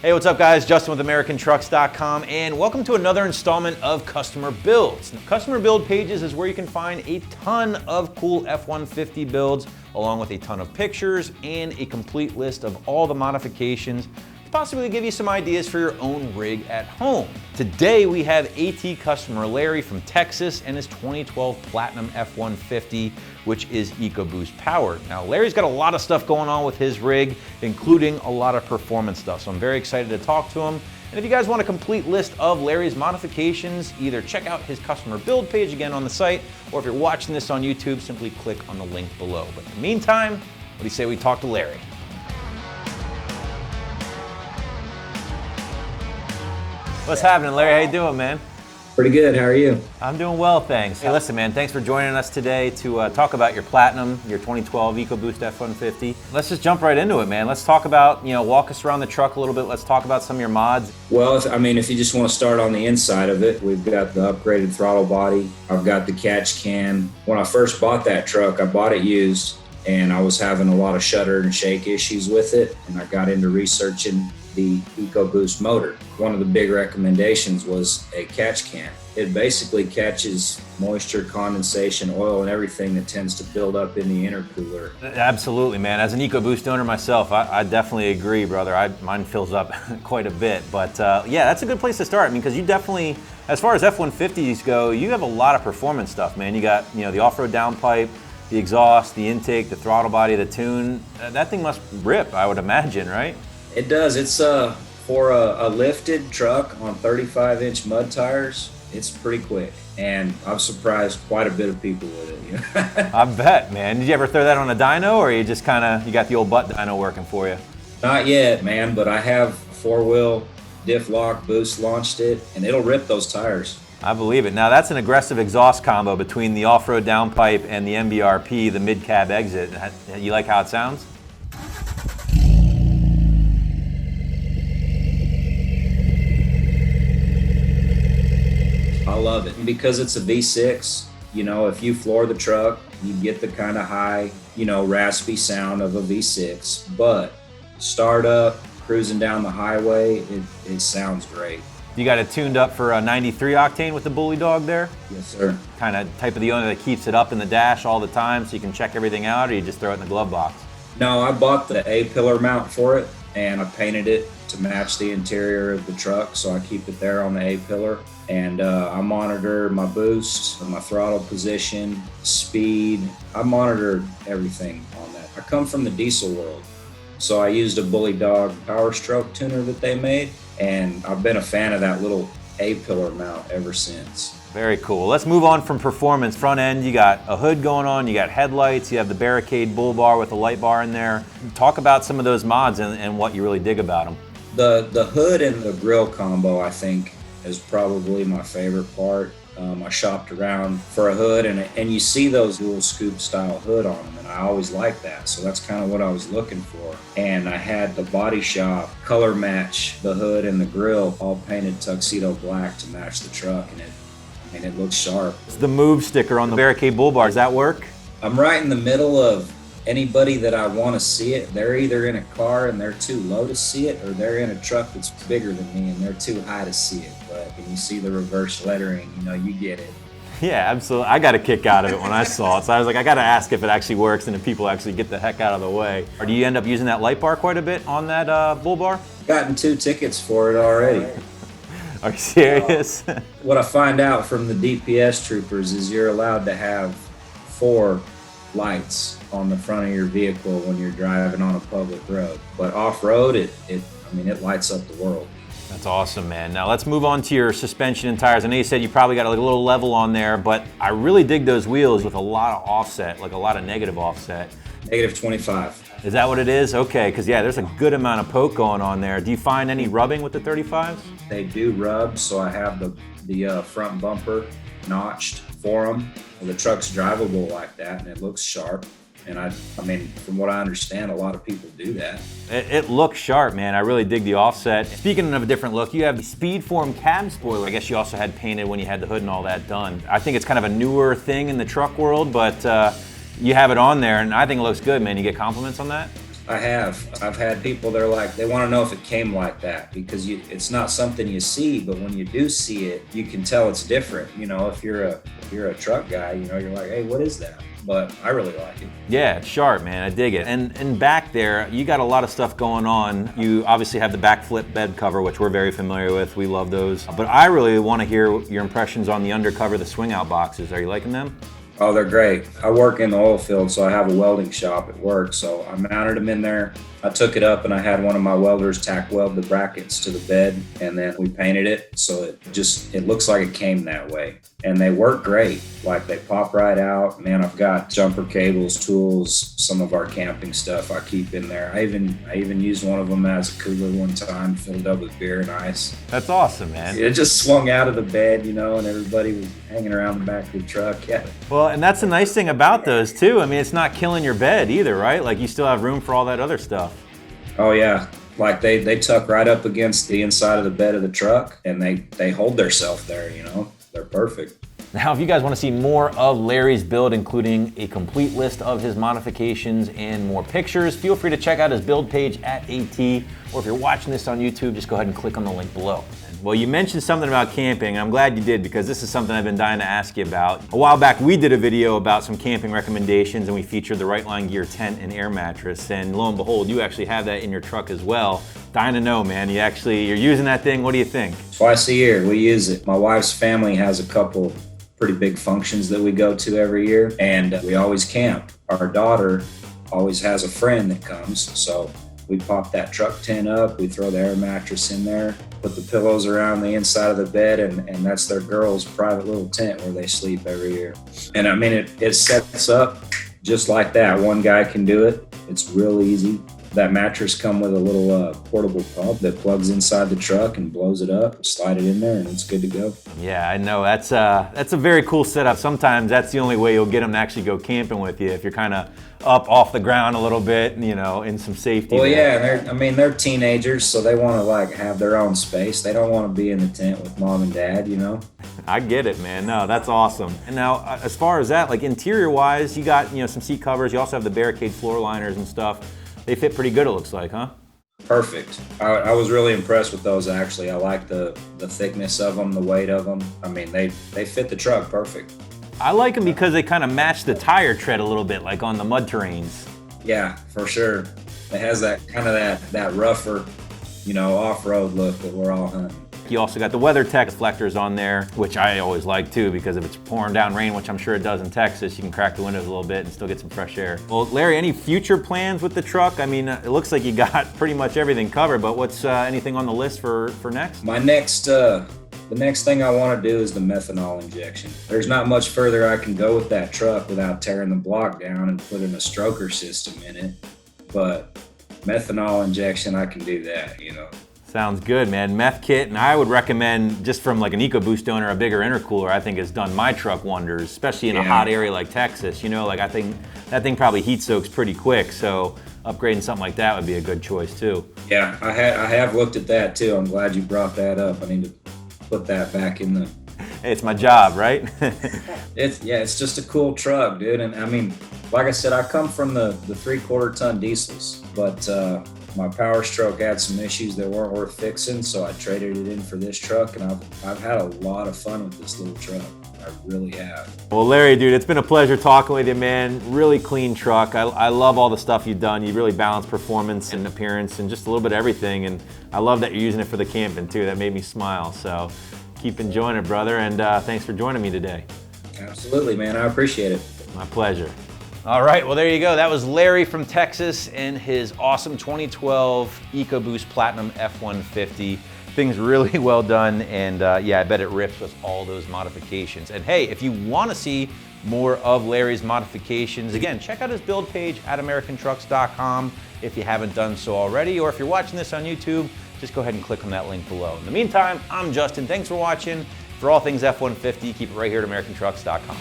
Hey, what's up guys? Justin with AmericanTrucks.com, and welcome to another installment of Customer Builds. Now, Customer Build Pages is where you can find a ton of cool F-150 builds, along with a ton of pictures and a complete list of all the modifications to possibly give you some ideas for your own rig at home. Today we have AT customer Larry from Texas and his 2012 Platinum F-150, which is EcoBoost powered. Now, Larry's got a lot of stuff going on with his rig, including a lot of performance stuff, so I'm very excited to talk to him. And if you guys want a complete list of Larry's modifications, either check out his customer build page again on the site, or if you're watching this on YouTube, simply click on the link below. But in the meantime, what do you say we talk to Larry? What's happening, Larry? How you doing, man? Pretty good, how are you? I'm doing well, thanks. Hey, listen, man, thanks for joining us today to talk about your Platinum, your 2012 EcoBoost F-150. Let's just jump right into it, man. Let's talk about, walk us around the truck a little bit. Let's talk about some of your mods. Well, if you just want to start on the inside of it, we've got the upgraded throttle body. I've got the catch can. When I first bought that truck, I bought it used, and I was having a lot of shudder and shake issues with it, and I got into researching the EcoBoost motor. One of the big recommendations was a catch can. It basically catches moisture, condensation, oil, and everything that tends to build up in the intercooler. Absolutely, man. As an EcoBoost owner myself, I definitely agree, brother. Mine fills up quite a bit. But yeah, that's a good place to start. Because you definitely, as far as F-150s go, you have a lot of performance stuff, man. You got the off-road downpipe, the exhaust, the intake, the throttle body, the tune. That thing must rip, I would imagine, right? It does. It's for a lifted truck on 35-inch mud tires. It's pretty quick, and I've surprised quite a bit of people with it. I bet, man. Did you ever throw that on a dyno, or you just you got the old butt dyno working for you? Not yet, man, but I have four-wheel diff lock boost launched it, and it'll rip those tires. I believe it. Now that's an aggressive exhaust combo between the off-road downpipe and the MBRP, the mid-cab exit. You like how it sounds? I love it because it's a V6. If you floor the truck, you get the kind of high, raspy sound of a V6. But start up, cruising down the highway, it sounds great. You got it tuned up for a 93 octane with the Bully Dog there? Yes, sir. Kind of type of the owner that keeps it up in the dash all the time so you can check everything out, or you just throw it in the glove box? No, I bought the A-pillar mount for it, and I painted it to match the interior of the truck, so I keep it there on the A-pillar. And I monitor my boost, my throttle position, speed. I monitor everything on that. I come from the diesel world, so I used a Bully Dog Power Stroke tuner that they made, and I've been a fan of that little A-pillar mount ever since. Very cool. Let's move on from performance. Front end, you got a hood going on, you got headlights, you have the Barricade bull bar with a light bar in there. Talk about some of those mods and what you really dig about them. The hood and the grill combo, I think, is probably my favorite part. I shopped around for a hood, and you see those dual scoop style hood on them, and I always like that. So that's kind of what I was looking for. And I had the body shop color match the hood and the grill, all painted tuxedo black to match the truck, and it looks sharp. It's the move sticker on the Barricade bull bar. Does that work? I'm right in the middle of anybody that I want to see it. They're either in a car and they're too low to see it, or they're in a truck that's bigger than me and they're too high to see it. But when you see the reverse lettering, you get it. Yeah, absolutely. I got a kick out of it when I saw it. So I was like, I got to ask if it actually works and if people actually get the heck out of the way. Or do you end up using that light bar quite a bit on that bull bar? Gotten 2 tickets for it already. Are you serious? What I find out from the DPS troopers is you're allowed to have 4 lights on the front of your vehicle when you're driving on a public road. But off-road, it lights up the world. That's awesome, man. Now let's move on to your suspension and tires. I know you said you probably got a little level on there, but I really dig those wheels with a lot of offset, like a lot of negative offset. Negative 25. Is that what it is? Okay, because yeah, there's a good amount of poke going on there. Do you find any rubbing with the 35s? They do rub, so I have the front bumper notched for them. Well, the truck's drivable like that, and it looks sharp. And from what I understand, a lot of people do that. It looks sharp, man. I really dig the offset. Speaking of a different look, you have the Speedform cab spoiler. I guess you also had painted when you had the hood and all that done. I think it's kind of a newer thing in the truck world, but you have it on there, and I think it looks good, man. You get compliments on that? I have. I've had people, they're like, they want to know if it came like that because it's not something you see, but when you do see it, you can tell it's different. You know, if you're a truck guy, you know, you're like, hey, what is that? But I really like it. Yeah, it's sharp, man. I dig it. And back there, you got a lot of stuff going on. You obviously have the back flip bed cover, which we're very familiar with. We love those. But I really want to hear your impressions on the UnderCover, the swing out boxes. Are you liking them? Oh, they're great. I work in the oil field, so I have a welding shop at work. So I mounted them in there. I took it up and I had one of my welders tack weld the brackets to the bed, and then we painted it so it looks like it came that way. And they work great. Like, they pop right out. Man, I've got jumper cables, tools, some of our camping stuff I keep in there. I even used one of them as a cooler one time, filled up with beer and ice. That's awesome, man. It just swung out of the bed, you know, and everybody was hanging around the back of the truck. Yeah. Well, and that's the nice thing about those too. I mean, it's not killing your bed either, right? Like, you still have room for all that other stuff. Oh yeah. Like they tuck right up against the inside of the bed of the truck, and they hold theirself there, you know. They're perfect. Now, if you guys want to see more of Larry's build, including a complete list of his modifications and more pictures, feel free to check out his build page at AT, or if you're watching this on YouTube, just go ahead and click on the link below. Well, you mentioned something about camping. I'm glad you did, because this is something I've been dying to ask you about. A while back, we did a video about some camping recommendations, and we featured the Rightline Gear tent and air mattress, and lo and behold, you actually have that in your truck as well. Dying to know, man. You're using that thing. What do you think? Twice a year, we use it. My wife's family has a couple pretty big functions that we go to every year, and we always camp. Our daughter always has a friend that comes, so we pop that truck tent up, we throw the air mattress in there, put the pillows around the inside of the bed, and that's their girls' private little tent where they sleep every year. And I mean, it sets up just like that. One guy can do it. It's real easy. That mattress come with a little portable pump that plugs inside the truck and blows it up, slide it in there, and it's good to go. Yeah, I know. That's a very cool setup. Sometimes that's the only way you'll get them to actually go camping with you, if you're kind of up off the ground a little bit, you know, in some safety. Well, yeah, they're teenagers, so they want to like have their own space. They don't want to be in the tent with mom and dad, you know. I get it, man. No, that's awesome. And now, as far as that, like interior-wise, you got, you know, some seat covers. You also have the Barricade floor liners and stuff. They fit pretty good, it looks like, huh? Perfect. I was really impressed with those, actually. I like the thickness of them, the weight of them. I mean, they fit the truck perfect. I like them because they kind of match the tire tread a little bit, like on the mud terrains. Yeah, for sure. It has that kind of that rougher, you know, off-road look that we're all hunting. You also got the WeatherTech deflectors on there, which I always like too, because if it's pouring down rain, which I'm sure it does in Texas, you can crack the windows a little bit and still get some fresh air. Well, Larry, any future plans with the truck? I mean, it looks like you got pretty much everything covered, but what's anything on the list for next? My next, the next thing I want to do is the methanol injection. There's not much further I can go with that truck without tearing the block down and putting a stroker system in it, but methanol injection, I can do that, you know. Sounds good, man. Meth kit, and I would recommend, just from like an EcoBoost owner, a bigger intercooler, I think has done my truck wonders, especially in a hot area like Texas. You know, like I think that thing probably heat soaks pretty quick, so upgrading something like that would be a good choice too. Yeah, I have looked at that too. I'm glad you brought that up. I need to put that back in the... Hey, it's my job, right? It's just a cool truck, dude. And I mean, like I said, I come from the 3/4 ton diesels, but my Power Stroke had some issues that weren't worth fixing, so I traded it in for this truck, and I've had a lot of fun with this little truck. I really have. Well, Larry, dude, it's been a pleasure talking with you, man. Really clean truck. I love all the stuff you've done. You really balance performance and appearance and just a little bit of everything, and I love that you're using it for the camping too. That made me smile, so keep enjoying it, brother, and thanks for joining me today. Absolutely, man. I appreciate it. My pleasure. All right, well, there you go. That was Larry from Texas and his awesome 2012 EcoBoost Platinum F-150. Thing's really well done, and yeah, I bet it rips with all those modifications. And hey, if you want to see more of Larry's modifications, again, check out his build page at AmericanTrucks.com if you haven't done so already, or if you're watching this on YouTube, just go ahead and click on that link below. In the meantime, I'm Justin. Thanks for watching. For all things F-150, keep it right here at AmericanTrucks.com.